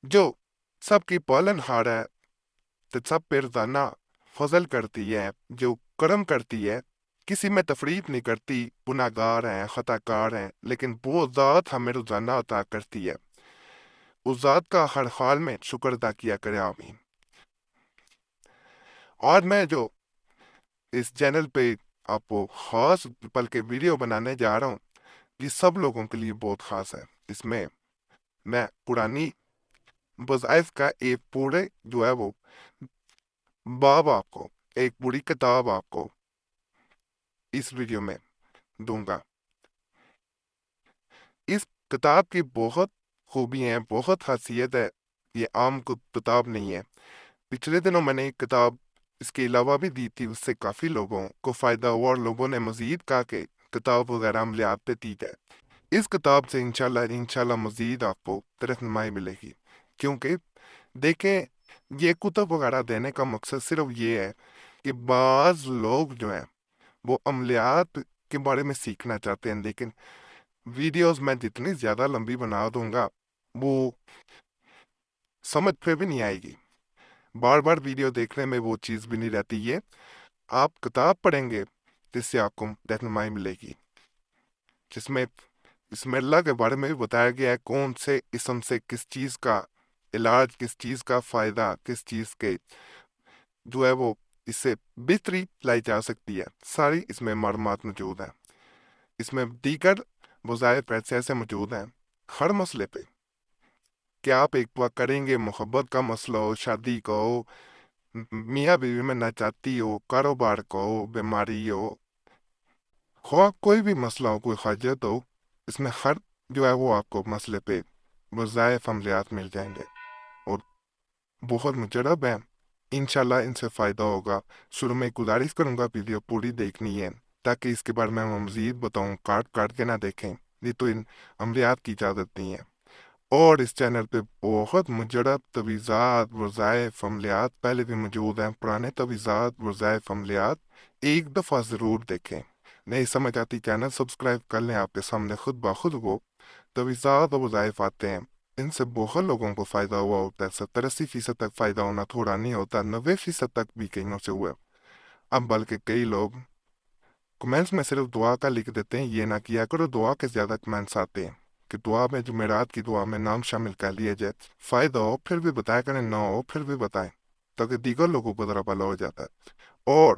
جو سب کی پالنہار ہے تو سب پہ روزانہ فضل کرتی ہے، جو کرم کرتی ہے، کسی میں تفریق نہیں کرتی، گناہ گار ہیں، خطا کار ہیں، لیکن وہ ذات ہمیں روزانہ عطا کرتی ہے۔ اس ذات کا ہر حال میں شکر ادا کیا کرے، آمین۔ اور میں جو اس چینل پہ آپ کو خاص بلکہ ویڈیو بنانے جا رہا ہوں، یہ سب لوگوں کے لیے بہت خاص ہے۔ اس میں میں پرانی وظائف کا ایک پورے جو ہے وہ باب آپ کو، ایک پوری کتاب آپ کو اس ویڈیو میں دوں گا۔ اس کتاب کی بہت خوبی ہیں، بہت خاصیت ہے، یہ عام کتاب نہیں ہے۔ پچھلے دنوں میں نے ایک کتاب اس کے علاوہ بھی دی تھی، اس سے کافی لوگوں کو فائدہ ہوا اور لوگوں نے مزید کہا کہ کتاب وغیرہ ہم لے آتے دی جائے۔ اس کتاب سے انشاءاللہ مزید آپ کو رہنمائی ملے گی، کیونکہ دیکھیں یہ کتب وغیرہ دینے کا مقصد صرف یہ ہے کہ بعض لوگ جو ہیں وہ عملیات کے بارے میں سیکھنا چاہتے ہیں، لیکن ویڈیوز میں جتنی زیادہ لمبی بنا دوں گا وہ سمجھ پہ بھی نہیں آئے گی، بار بار ویڈیو دیکھنے میں وہ چیز بھی نہیں رہتی ہے۔ آپ کتاب پڑھیں گے جس سے آپ کو رہنمائی ملے گی، جس میں اس میں اللہ کے بارے میں بھی بتایا گیا ہے کون سے اسم سے کس چیز کا علاج، کس چیز کا فائدہ، کس چیز کے جو ہے وہ اس سے بہتری لائی جا سکتی ہے، ساری اس میں معلومات موجود ہیں۔ اس میں دیگر وظائف ایسے موجود ہیں ہر مسئلے پہ کہ آپ ایک دعا کریں گے، محبت کا مسئلہ ہو، شادی کا ہو، میاں بیوی میں ناچاتی ہو، کاروبار کا ہو، بیماری ہو، خواہ کوئی بھی مسئلہ ہو، کوئی حاجت ہو، اس میں ہر جو ہے وہ آپ کو مسئلے پہ وظائف عملیات مل جائیں گے اور بہت مجرب ہیں، انشاءاللہ ان سے فائدہ ہوگا۔ شروع میں گزارش کروں گا ویڈیو پوری دیکھنی ہے تاکہ اس کے بارے میں مزید بتاؤں، کاٹ کاٹ کے نہ دیکھیں، یہ تو ان عملیات کی اجازت نہیں ہے۔ اور اس چینل پہ بہت مجرب تویزات، وظائف، عملیات پہلے بھی موجود ہیں، پرانے تویزات، وظائف، عملیات ایک دفعہ ضرور دیکھیں۔ نہیں سمجھ آتی چینل سبسکرائب کر لیں، آپ کے سامنے خود بخود وہ تویزات اور وظائف آتے ہیں، ان سے بہت لوگوں کو فائدہ ہوا ہوتا ہے، 70-80% تک فائدہ ہونا تھوڑا نہیں ہوتا، 90% تک بھی کئیوں سے ہوا۔ اب بلکہ کئی لوگ کمنٹس میں صرف دعا کا لکھ دیتے ہیں، یہ نہ کیا کرو، دعا کے زیادہ کمنٹس آتے ہیں کہ دعا میں جمعرات کی دعا میں نام شامل کر لیا جائے، فائدہ ہو پھر بھی بتایا کریں، نہ ہو پھر بھی بتائیں تاکہ دیگر لوگوں کو ذرا بھلا ہو جاتا ہے۔ اور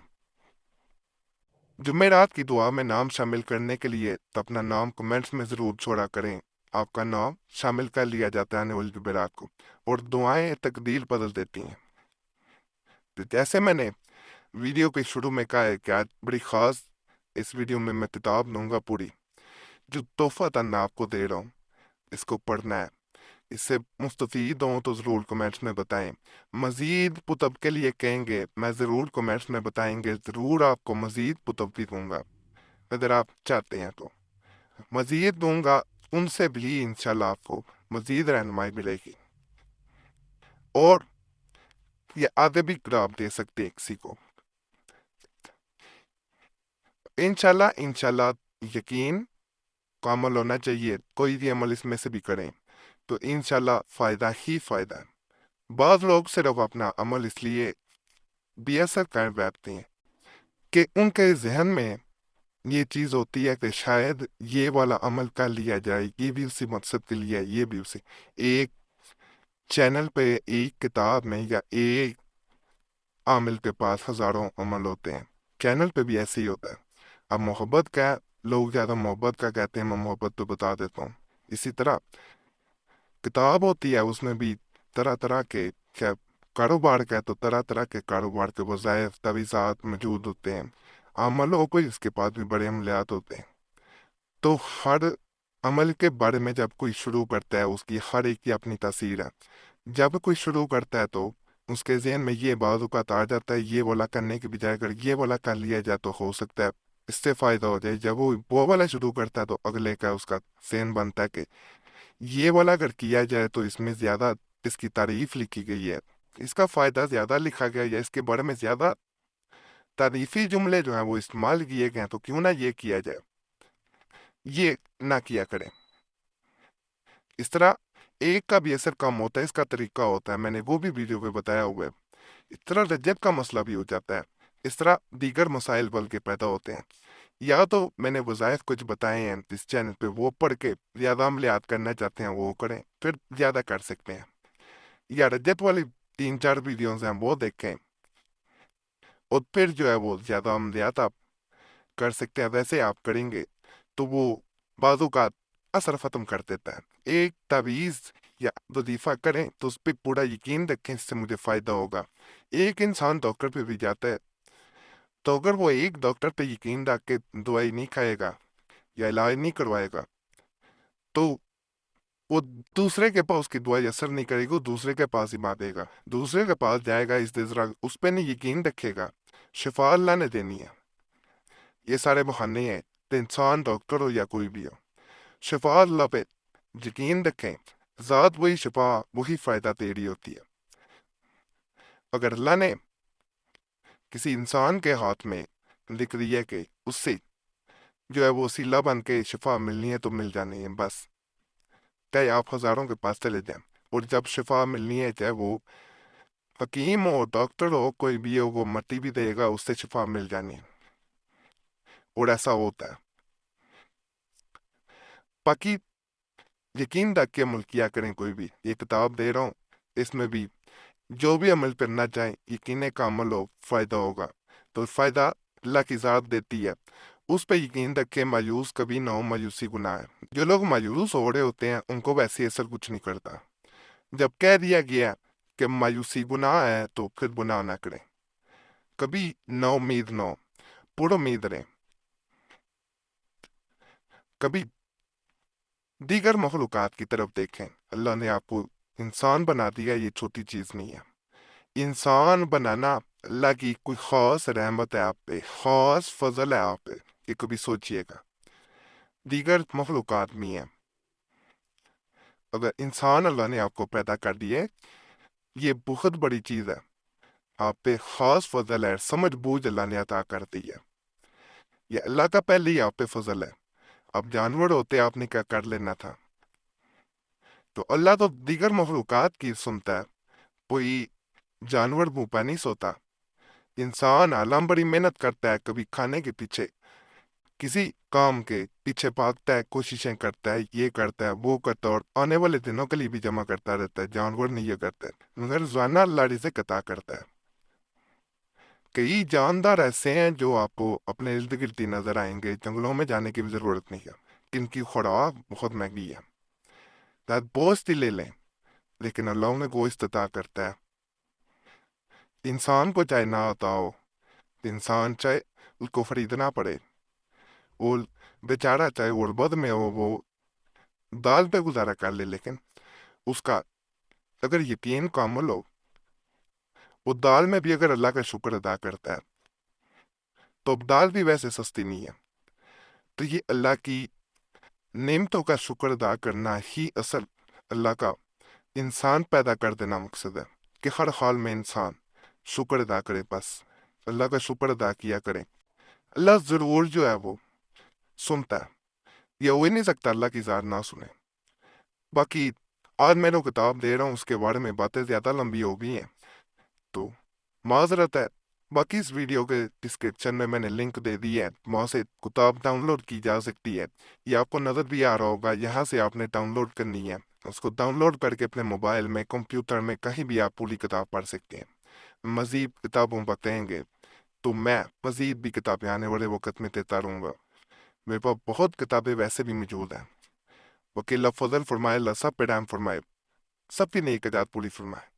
جمعرات کی دعا میں نام شامل کرنے کے لیے تو اپنا نام کمنٹس میں ضرور چھوڑا کریں، آپ کا نام شامل کر لیا جاتا ہے آنے والی جمعرات کو، اور دعائیں تقدیر بدل دیتی ہیں۔ تو جیسے میں نے ویڈیو کے شروع میں کہا ہے کہ آج بڑی خاص اس ویڈیو میں کتاب دوں گا پوری، جو تحفہ میں آپ کو دے رہا ہوں، اس کو پڑھنا ہے، اس سے مستفید ہوں تو ضرور کمنٹس میں بتائیں۔ مزید کتب کے لیے کہیں گے میں ضرور کمنٹس میں بتائیں گے، ضرور آپ کو مزید کتب بھی دوں گا، اگر آپ چاہتے ہیں تو مزید دوں گا، ان سے بھی انشاءاللہ آپ کو مزید رہنمائی ملے گی، اور یہ آگے بھی کتاب دے سکتے ہیں کسی کو، انشاءاللہ یقین کا عمل ہونا چاہیے، کوئی بھی عمل اس میں سے بھی کریں تو انشاءاللہ فائدہ ہی فائدہ ہے۔ بعض لوگ صرف اپنا عمل اس لیے بے اثر کر بیٹھتے ہیں کہ ان کے ذہن میں یہ چیز ہوتی ہے کہ شاید یہ والا عمل کر لیا جائے، یہ بھی اسی مقصد کے لیے ہے، یہ بھی اسی ایک چینل پہ ایک کتاب میں یا ایک عامل کے پاس ہزاروں عمل ہوتے ہیں، چینل پہ بھی ایسے ہی ہوتا ہے۔ اب محبت کا لوگ زیادہ محبت کا کہتے ہیں، میں محبت تو بتا دیتا ہوں، اسی طرح کتاب ہوتی ہے، اس میں بھی طرح طرح کے کاروبار کا ہے تو طرح طرح کے کاروبار کے وظائف تویزات موجود ہوتے ہیں، عمل ہو کوئی اس کے پاس بھی بڑے عملیات ہوتے ہیں۔ تو ہر عمل کے بارے میں جب کوئی شروع کرتا ہے، اس کی ہر ایک کی اپنی تاثیر ہے، جب کوئی شروع کرتا ہے تو اس کے ذہن میں یہ بعض اوقات آ جاتا ہے، یہ والا کرنے کی بجائے اگر یہ والا کر لیا جائے تو ہو سکتا ہے اس سے فائدہ ہو جائے۔ جب وہ والا شروع کرتا ہے تو اگلے کا اس کا ذہن بنتا ہے کہ یہ والا اگر کیا جائے تو اس میں زیادہ اس کی تعریف لکھی گئی ہے، اس کا فائدہ زیادہ لکھا گیا ہے، اس کے بارے میں زیادہ تعریفی جملے جو ہیں وہ استعمال کیے گئے ہیں، تو کیوں نہ یہ کیا جائے، یہ نہ کیا کریں۔ اس طرح ایک کا بھی اثر کم ہوتا ہے، اس کا طریقہ ہوتا ہے، میں نے وہ بھی ویڈیو پہ بتایا ہوا ہے۔ اس طرح رجت کا مسئلہ بھی ہو جاتا ہے، اس طرح دیگر مسائل بلکہ پیدا ہوتے ہیں۔ یا تو میں نے وظائف کچھ بتائے ہیں اس چینل پہ، وہ پڑھ کے زیادہ عملیات کرنا چاہتے ہیں وہ کریں، پھر زیادہ کر سکتے ہیں، یا رجت والی 3-4 ویڈیوز ہیں وہ دیکھیں، اور پھر جو ہے وہ زیادہ عملیات آپ کر سکتے ہیں۔ ویسے آپ کریں گے تو وہ بعض اوقات اثر ختم کر دیتا ہے۔ ایک تعویذ یا وظیفہ کریں تو اس پہ پورا یقین رکھیں اس سے مجھے فائدہ ہوگا۔ ایک انسان ڈاکٹر پہ بھی جاتا ہے، تو اگر وہ ایک ڈاکٹر پہ یقین رکھ کے دوائی نہیں کھائے گا یا علاج نہیں کروائے گا تو وہ دوسرے کے پاس اس کی دوائی اثر نہیں کرے گی، وہ دوسرے کے پاس ہی مانگے گا، دوسرے کے پاس جائے گا، اس پہ نہیں یقین رکھے گا، شفا اللہ نے دینی ہے۔ یہ سارے بہانے ہیں، تو انسان ڈاکٹر ہو یا کوئی بھی ہو، شفا اللہ پہ یقین رکھیں، ذات وہی شفا وہی فائدہ دے رہی ہوتی ہے۔ اگر اللہ نے کسی انسان کے ہاتھ میں لکھ دیا ہے کہ اس سے جو ہے وہ وسیلہ بن کے شفا ملنی ہے تو مل جانی ہے، بس چاہے آپ ہزاروں کے پاس چلے جائیں، اور جب شفا ملنی ہے چاہے وہ حکیم ہو، ڈاکٹر ہو، کوئی بھی ہو، وہ مٹی بھی دے گا، اس سے شفا مل جانی ہے، اور ایسا ہوتا ہے۔ باقی یقین رکھ کے عمل کیا کریں، کوئی بھی یہ کتاب دے رہا ہوں، اس میں بھی جو بھی عمل کرنا چاہیں یقین کا عمل ہو، فائدہ ہوگا، تو فائدہ اللہ کی ذات دیتی ہے، اس پہ یقین رکھے، مایوس کبھی نہ ہو، مایوسی گناہ ہے۔ جو لوگ مایوس ہو رہے ہوتے ہیں ان کو ویسے اثر کچھ نہیں کرتا، جب کہہ دیا گیا کہ مایوسی گناہ ہے تو پھر گناہ نہ کریں، کبھی نا امید نہ ہو، پر امید رہیں، کبھی دیگر مخلوقات کی طرف دیکھیں۔ اللہ نے آپ کو انسان بنا دیا، یہ چھوٹی چیز نہیں ہے۔ انسان بنانا اللہ کی کوئی خاص رحمت ہے آپ پہ، خاص فضل ہے آپ پہ، یہ کبھی سوچئے گا۔ دیگر مخلوقات بھی ہیں، اگر انسان اللہ نے آپ کو پیدا کر دیا ہے، یہ بہت بڑی چیز ہے، آپ پہ خاص فضل ہے، سمجھ بوجھ اللہ نے عطا کر دی ہے، یہ اللہ کا پہلے ہی آپ پہ فضل ہے۔ آپ جانور ہوتے آپ نے کیا کر لینا تھا، تو اللہ تو دیگر مخلوقات کی سنتا ہے، کوئی جانور منہ پہ نہیں سوتا۔ انسان عالم بڑی محنت کرتا ہے، کبھی کھانے کے پیچھے، کسی کام کے پیچھے بھاگتا ہے، کوششیں کرتا ہے، یہ کرتا ہے وہ کرتا ہے، اور آنے والے دنوں کے لیے بھی جمع کرتا رہتا ہے، جانور نہیں یہ کرتا ہے، مگر روزانہ اللہ رزق عطا کرتا ہے۔ کئی جاندار ایسے ہیں جو آپ کو اپنے ارد گرد ہی نظر آئیں گے، جنگلوں میں جانے کی بھی ضرورت نہیں ہے، ان کی خوراک بہت مہنگی ہے، گوشت ہی لے لیں، لیکن اللہ نے گوشت عطا کرتا ہے۔ انسان کو چاہے نہ عطا ہو، انسان چاہے اس کو خریدنا پڑے، وہ بیچارہ چاہے غربت میں ہو، وہ دال پہ گزارا کر لے، لیکن اس کا اگر یقین کا عمل ہو، وہ دال میں بھی اگر اللہ کا شکر ادا کرتا ہے تو دال بھی ویسے سستی نہیں ہے۔ تو یہ اللہ کی نعمتوں کا شکر ادا کرنا ہی اصل اللہ کا انسان پیدا کر دینا مقصد ہے، کہ ہر حال میں انسان شکر ادا کرے، بس اللہ کا شکر ادا کیا کریں، اللہ ضرور جو ہے وہ سنتا ہے، یہ ہو ہی نہیں سکتا اللہ کی ذات نہ سنے۔ باقی آج میں جو کتاب دے رہا ہوں اس کے بارے میں باتیں زیادہ لمبی ہو گئی ہیں تو معذرت ہے، باقی اس ویڈیو کے ڈسکرپشن میں نے لنک دے دی ہے، وہاں سے کتاب ڈاؤن لوڈ کی جا سکتی ہے، یہ آپ کو نظر بھی آ رہا ہوگا، یہاں سے آپ نے ڈاؤن لوڈ کرنی ہے، اس کو ڈاؤن لوڈ کر کے اپنے موبائل میں، کمپیوٹر میں، کہیں بھی آپ پوری کتاب پڑھ سکتے ہیں۔ مزید کتابوں پر کہیں گے تو میں مزید بھی کتابیں آنے والے وقت میں دیتا رہوں گا، میرے پاس بہت کتابیں ویسے بھی موجود ہیں۔ وکیل فضل فرمائے، اللہ سب پہ رحم فرمائے، سب کی نیک اجات پوری فرمائے۔